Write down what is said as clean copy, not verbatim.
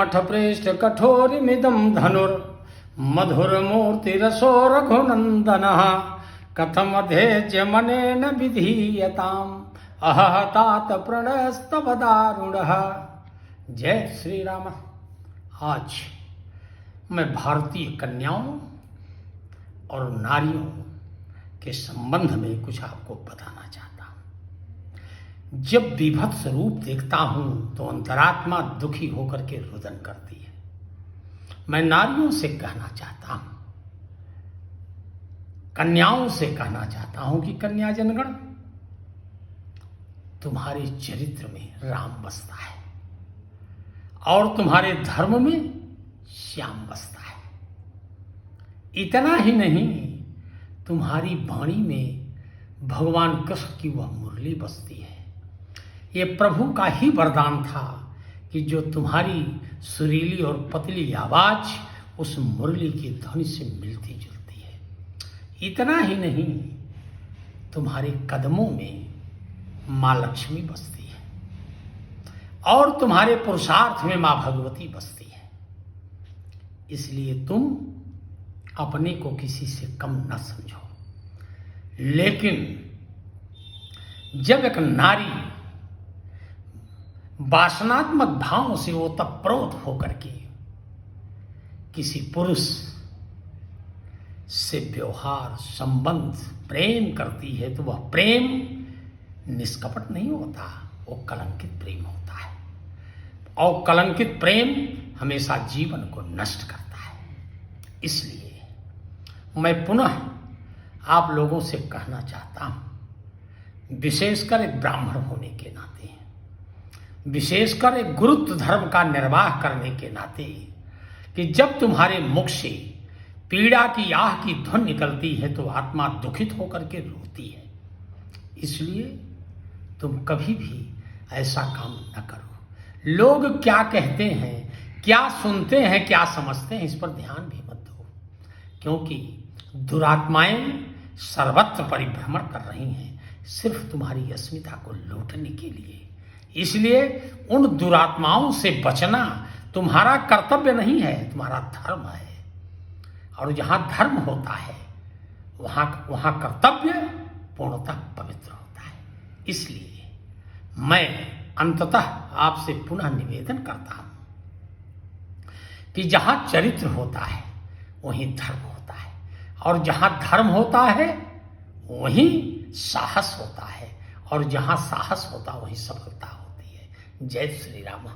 मठप्रेष्ठ कठोरिमिदं धनुर्मधुरमूर्तिरसो रघुनन्दनः कथमधेज्यमनेन विधीयताम् अहतात प्रणस्तव दारुणः। जय श्री राम। आज मैं भारतीय कन्याओं और नारियों के संबंध में कुछ आपको बताना चाहता हूं। जब विभत्स रूप देखता हूं तो अंतरात्मा दुखी होकर के रुदन करती है। मैं नारियों से कहना चाहता हूं, कन्याओं से कहना चाहता हूं कि कन्या जनगण, तुम्हारे चरित्र में राम बसता है और तुम्हारे धर्म में श्याम बसता है। इतना ही नहीं, तुम्हारी वाणी में भगवान कृष्ण की वह मुरली बसती है। ये प्रभु का ही वरदान था कि जो तुम्हारी सुरीली और पतली आवाज उस मुरली की ध्वनि से मिलती जुलती है। इतना ही नहीं, तुम्हारे कदमों में माँ लक्ष्मी बसती है और तुम्हारे पुरुषार्थ में माँ भगवती बसती है। इसलिए तुम अपने को किसी से कम न समझो। लेकिन जब एक नारी वासनात्मक भावों से ओतप्रोत होकर के किसी पुरुष से व्यवहार, संबंध, प्रेम करती है तो वह प्रेम निष्कपट नहीं होता, वो कलंकित प्रेम होता है। और कलंकित प्रेम हमेशा जीवन को नष्ट करता है। इसलिए मैं पुनः आप लोगों से कहना चाहता हूं, विशेषकर एक ब्राह्मण होने के नाते, विशेषकर एक गुरुत्व धर्म का निर्वाह करने के नाते, कि जब तुम्हारे मुख से पीड़ा की आह की धुन निकलती है तो आत्मा दुखित होकर के रोती है। इसलिए तुम कभी भी ऐसा काम न करो। लोग क्या कहते हैं, क्या सुनते हैं, क्या समझते हैं, इस पर ध्यान भी मत दो, क्योंकि दुरात्माएं सर्वत्र परिभ्रमण कर रही हैं सिर्फ तुम्हारी अस्मिता को लूटने के लिए। इसलिए उन दुरात्माओं से बचना तुम्हारा कर्तव्य नहीं है, तुम्हारा धर्म है। और जहां धर्म होता है वहां कर्तव्य पूर्णतः पवित्र होता है। इसलिए मैं अंततः आपसे पुनः निवेदन करता हूं कि जहां चरित्र होता है वहीं धर्म होता है, और जहां धर्म होता है वहीं साहस होता है, और जहां साहस होता वहीं सफलता होती है। जय श्री राम।